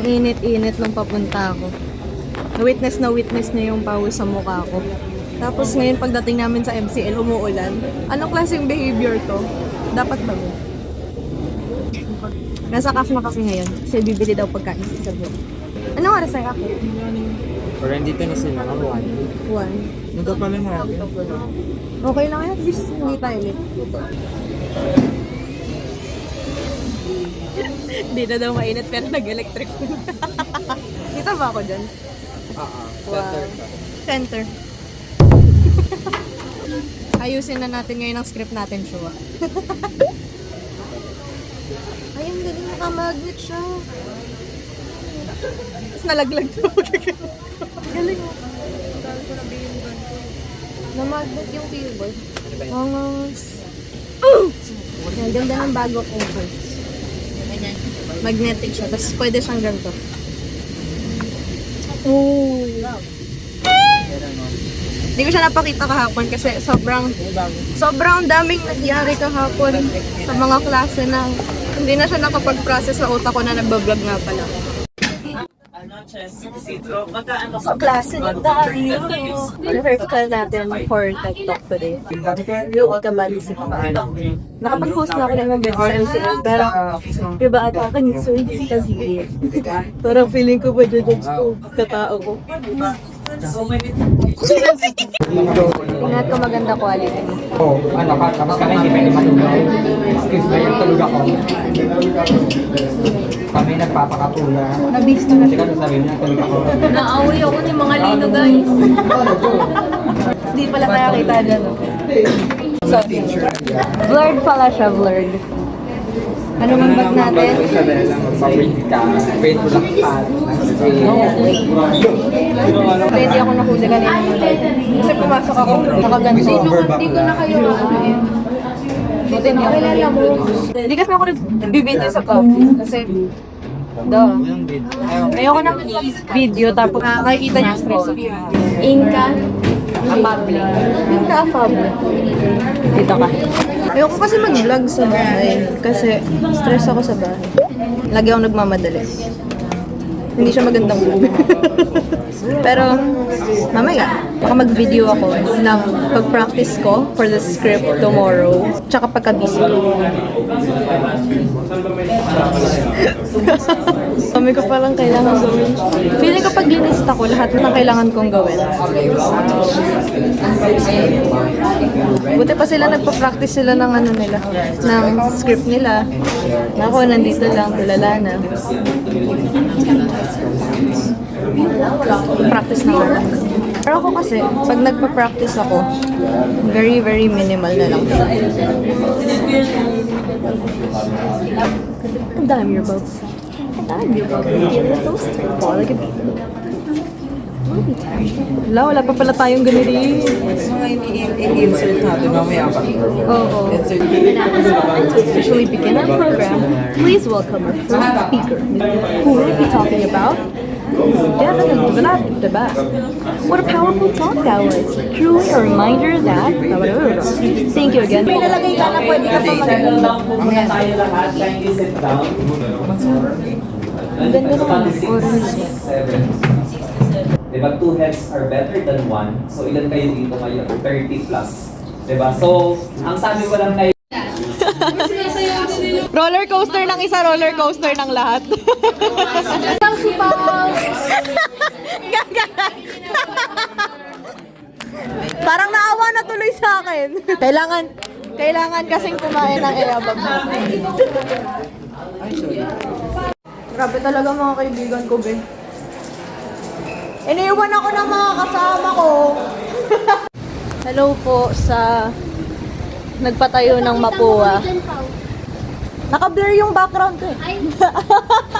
Ang init-init nung papunta ako. Na witness niya yung pawis sa mukha ko. Tapos ngayon pagdating namin sa MCL, umuulan. Anong klaseng behavior to? Dapat ba mo? Nasa cafe na kasi ngayon. Kasi bibili daw pagkain sa Isabel. Anong oras na ako? Pero dito na sila, mga 1. Nagka pala natin. Okay lang yan. At least hindi tayo late. Hindi na daw mainit pero nag-electric. Kita ba ako dyan? Center ka. Center. Ayusin na natin ngayon ang script natin, Shua. Ay, ang galing, nakamagnet siya. Tapos nalaglag na galing mo. Na-magnet yung keyboard. Angas. Ang ganda ng bago kong voice. Magnetic siya. Tapos pwede siyang ganito. Oh. Hindi ko siya napakita kahapon kasi sobrang daming nangyari kahapon sa mga klase na hindi na siya nakapag-process sa utak ko na nagbablog nga pala. Sa klase na tayo. Rehearse ka natin for TED Talk today. Ultimate si Papa. Nakapag-host na ako ng mga beses sa MCL, pero iba ata ako concerned kasi parang feeling ko ba dyan ko, katao ko. Ingat ko maganda quality mo. Oo, ano ka, tapos ka na hindi pwede matulog. Excuse me, yung tulog ako. Kami nagpapakatula. Nabis na Kasi kasi sabihin niya, tulog ako. Naaway ako ng mga lino, guys. Hindi pala kaya kita dyan. Sorry. Blurred pala siya, blurred. Ano man bag natin? Isabela, magpa-print ka. Print mo lang pad. Ready ako nahuli kanina. Kasi pumasok ako, nakaganto. Hindi ko na kayo Buti niya. Kilala mo. Hindi kasi ako nagbibideo sa coffee. Kasi, ayoko na video tapos nakikita niyo stress. Inka Afable. Inka Afable. Dito ka. Ayoko kasi mag-vlog sa bahay. Kasi stress ako sa bahay. Lagi ako nagmamadali. Hindi siya magandang move. Pero, mamaya, baka mag-video ako ng pag-practice ko for the script tomorrow. Tsaka pagka-busy ko. Kami ko palang kailangan gawin. Feeling ko pag linista ko, lahat ng kailangan kong gawin. Buti pa sila nagpa-practice sila ng ano nila, ng script nila. Ako, nandito lang, tulala na. Practice na lang. Pero ako kasi, pag nagpa-practice ako, very, very minimal na lang. Ang dami your bubs. Ang dami your bubs. You're toaster. Like a baby. Wala pa pala tayong ganito. Mga i-insert natin mamaya pa. Oo. Officially begin our program. Please welcome our first speaker, who will be talking about diba? What a powerful talk that was. Truly a reminder that... Thank you again. May nalagay ka na pwede ka pa Mamaya tayo lahat, kindly sit down. Ang ganda naman. Orange. Diba, 2 heads are better than 1. So, ilan kayo dito ngayon? 30 plus. Diba? So, ang sabi ko lang kayo, Roller coaster ng isa, roller coaster ng lahat. Parang naawa na tuloy sa akin. Kailangan kasing kumain ng ayabag natin. Grabe talaga mga kaibigan ko, be. Iniwan ako ng mga kasama ko. Hello po sa nagpatayo ng Mapua. Naka-blur yung background ko eh.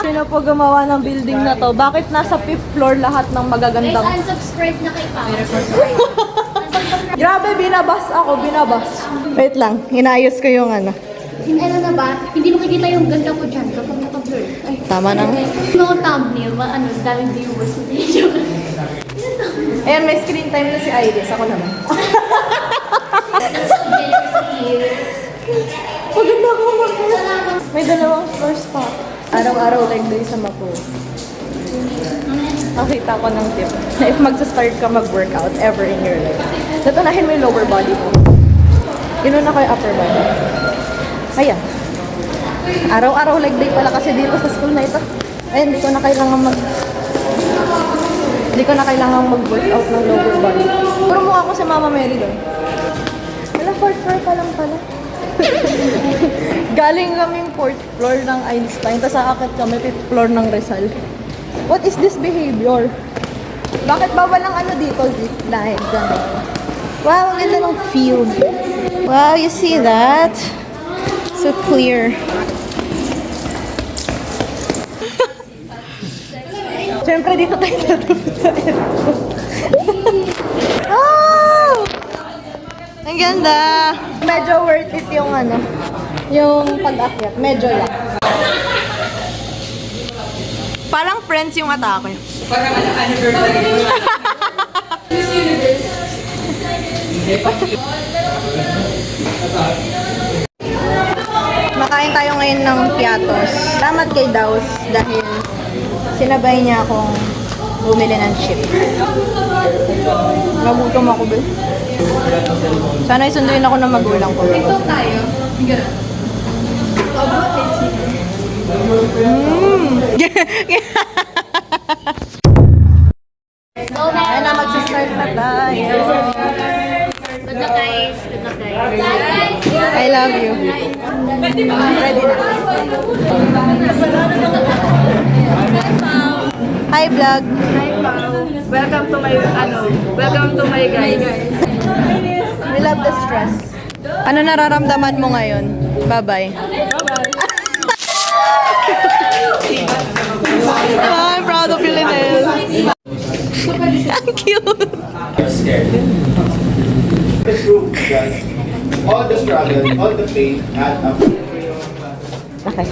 Sino po gumawa ng building na to? Bakit nasa 5th floor lahat ng magagandang... Guys, unsubscribe na kay Pao. Grabe, binabas ako, binabas. Wait lang, inayos ko yung ano. Ano na ba? Hindi makikita yung ganda ko dyan kapag naka-blur. Ay, Tama na. no thumbnail, daming viewers sa video. Ayan, may screen time na si Iris. Ako naman. Maganda ako mag-first. May dalawang first pa. Araw-araw like day sa Mapo. nakita ko ng tip na if magsa-start ka mag-workout ever in your life, natunahin mo yung lower body mo. Yun na kayo upper body. Ayan. Araw-araw leg day pala kasi dito sa school na ito. Ayan, hindi ko na kailangan mag-workout ng lower body. Puro mukha ko si Mama Mary doon. Wala, 4th floor pa lang pala. Galing kaming 4th floor ng Einstein, tapos aakit kami 5th floor ng Rizal. What is this behavior? Bakit ba walang ano dito? Zip line. Wow, ang ganda ng field. Wow, you see that? So clear. Siyempre dito tayo natapos sa airport. Oh! Ang ganda! Medyo worth it yung ano, yung pag-akyat. Medyo lang. Parang friends yung atake. Parang anniversary. Makain tayo ngayon ng piatos. Salamat kay Daus dahil sinabay niya akong bumili ng chip. Nagutom ako, Bill. Sana isunduin ako ng magulang ko. Ito tayo. Ay na, magsistart na tayo. Good luck guys. Good luck guys. I love you. Ready na. Hi, vlog. Welcome to my guys. We love the stress. Ano nararamdaman mo ngayon? Bye-bye. I'm proud of you, Linel. Ang cute. The proof that all the struggle, all the pain add up. Okay.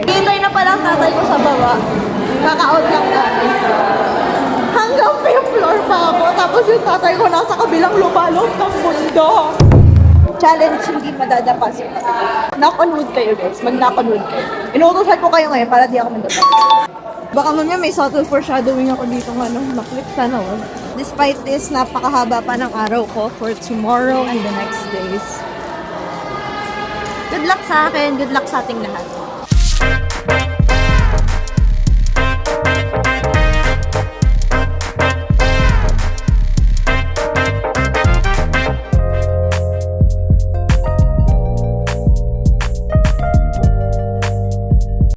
Hintay na pala ang tatay ko sa baba. Kaka-out lang natin. Hanggang 5th floor pa ako. Tapos yung tatay ko nasa kabilang lumalog ng mundo. Challenge, hindi madadapa si tatay. Knock on wood kayo guys. Mag-knock on wood kayo. Inuutosan ko kayo ngayon para di ako madadapa. Baka mamaya may subtle foreshadowing ako dito ng ano, naklit sana wag. Despite this, napakahaba pa ng araw ko for tomorrow and the next days. Good luck sa akin, good luck sa ating lahat.